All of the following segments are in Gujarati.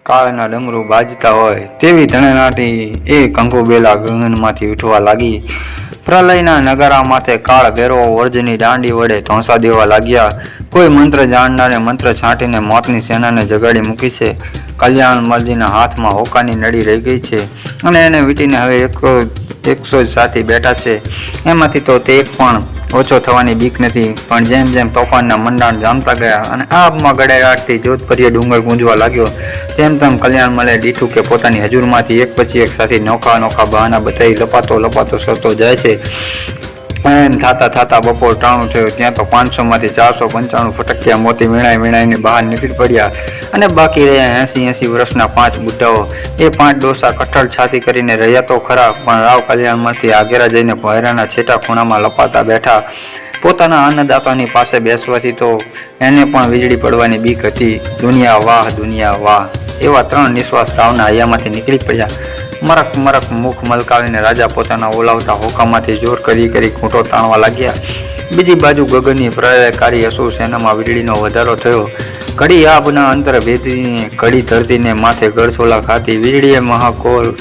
કાળના ડમરું બાજતા હોય તેવી ધણનાટી એ કંકુબેલા ગગનમાંથી ઉઠવા લાગી. પ્રલયના નગારા માથે કાળ ભેરો વર્જની દાંડી વડે ધોંસા દેવા લાગ્યા. કોઈ મંત્ર જાણનારે મંત્ર છાંટીને મોતની સેનાને જગાડી મૂકી છે. કલ્યાણ મલજીના હાથમાં હોકાની નડી રહી ગઈ છે અને એને વીટીને હવે 100 જ સાથી બેઠા છે. એમાંથી તો તે એક પણ ઓછો થવાની બીક નથી. પણ જેમ જેમ તોફાનના મંડાણ જામતા ગયા અને આબમાં ગડેરાટથી જોધપર્ય ડુંગર ગુંજવા લાગ્યો તેમ તેમ કલ્યાણ મલે દીઠું કે પોતાની હજુરમાંથી એક પછી એક સાથી નોખા બહાના બતાવી લપાતો સરતો જાય છે. એમ થતા બપોર 93 થયો ત્યાં તો 500માંથી 495 ફટકિયા મોતી વીણાઈને બહાર નીકળી પડ્યા અને બાકી રહ્યા 80 વર્ષના 5 બુઢ્ઢાઓ. એ 5 ડોસા કઠળ છાતી કરીને રહ્યા તો ખરા, પણ રાવ કલ્યાણમાંથી આગેરા જઈને ભોયરાના છેટા ખૂણામાં લપાતા બેઠા. પોતાના અન્નદાતાની પાસે બેસવાથી તો એને પણ વીજળી પડવાની બીક હતી. દુનિયા વાહ એવા 3 નિશ્વાસ રાવના હૈયામાંથી નીકળી પડ્યા. મરક મુખ મલકાવીને રાજા પોતાના ઓલાવતા હોકામાંથી જોર કરી ખૂંટો તાણવા લાગ્યા. બીજી બાજુ ગગનની પ્રલયકારી અસુર સેનામાં વીજળીનો વધારો થયો. ઘડી આબના અંતર ભેદીને ઘડી ધરતીને માથે ગળથોલા ખાતી વીજળીએ મહાકોલ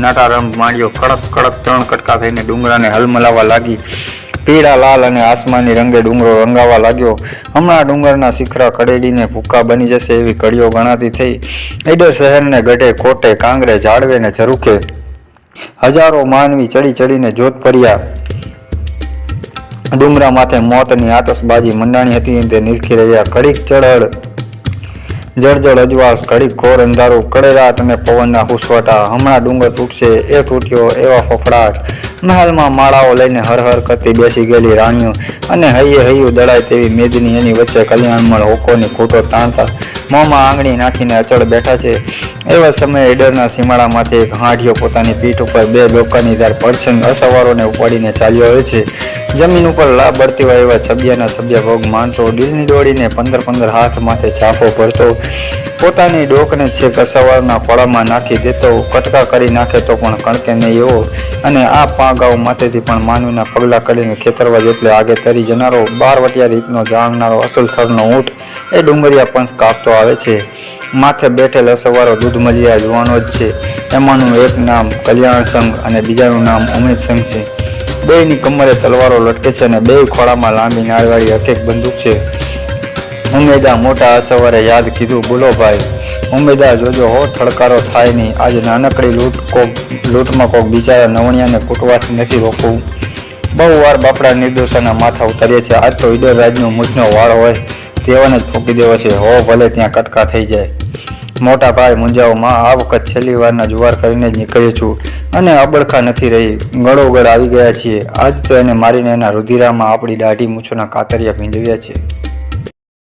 નાટારંભ માંડ્યો. કડક 3 કટકા થઈને ડુંગરાને હલમલાવા લાગી. પીળા લાલ અને આસમાની રંગે ડુંગરો રંગાવા લાગ્યો. હમણાં ડુંગરના શિખરા કડેડીને ભૂક્કા બની જશે એવી ઘડીઓ ગણાતી થઈ. ઈડર શહેરને ગઢે કોટે કાંગરે ઝાડવે ને ઝરૂખે હજારો માનવી ચડીને જોધપર્યા ડુંગરા માથે મોતની આતશબાજી મંડાણી હતી તે નિરખી રહ્યા. ઘડીક ચળહળ જળજળ અજવાળસ, ઘડીક ઘોર અંધારું, કડેરાટ અને પવનના હુસવાટા. હમણાં ડુંગર તૂટશે એ તૂટ્યો એવા ફફડાટ. મહેલમાં માળાઓ લઈને હર કરતી બેસી ગયેલી રાણીઓ અને હૈયું દળાય તેવી મેદની એની વચ્ચે કલ્યાણમળ હોકોની ખૂંટો તાણતા મોંમાં આંગળી નાખીને અચળ બેઠા છે. એવા સમયે ઈડરના સીમાડામાંથી એક હાંઢિયો પોતાની પીઠ ઉપર 2 ડોકાની ધાર પડછંગ અસવારોને ઉપાડીને ચાલ્યો આવે છે. જમીન ઉપર લાભ બળતી હોય એવા છબ્યા ભોગ માનતો, દિલની દોડીને 15 હાથ માથે ચાફો ભરતો, પોતાની ડોકને છેક અસવારના ખોળામાં નાખી દેતો, કટકા કરી નાખે તો પણ કણકે નહીં એવો અને આ પાંગાઓ માથેથી પણ માનવીના પગલાં કરીને ખેતરવા જેટલે આગે તરી જનારો 12 વટિયા રીતનો જાણનારો અસલ થરનો ઊંટ એ ડુંગરિયા પંથ કાપતો આવે છે. માથે બેઠેલ અસવારો દૂધમલિયા જુવાનો જ છે. એમાંનું એક નામ કલ્યાણ સંઘ અને બીજાનું નામ ઉમેદ સંઘ છે. બેયની કમરે તલવારો લટકે છે અને 2 ખોળામાં લાંબી નાળવાળી હકેક બંદૂક છે. ઉમેદા મોટા અસવારે યાદ કીધું, બોલો ભાઈ ઉમેદા, જોજો હો થડકારો થાય નહીં. આજે નાનકડી લૂંટમાં કોક બિચારા નવણિયાને કૂટવાથી નથી રોકવું. બહુ વાર બાપડા નિર્દોષોના માથા ઉતાર્યા છે. આજ તો ઈડર રાજનો મૂછનો વાળ હોય તેવાને જ ફૂંકી દેવો છે. હો ભલે ત્યાં કટકા થઈ જાય. મોટા ભાઈ મૂંઝાઓમાં આ વખત છેલ્લી વારના જુવાર કરીને જ નીકળ્યો છું અને અબડખા નથી રહી. ગળોગળ આવી ગયા છીએ. આજ તો એને મારીને એના રુધિરામાં આપણી દાઢી મૂછોના કાતરિયા ભીંજવ્યા છે.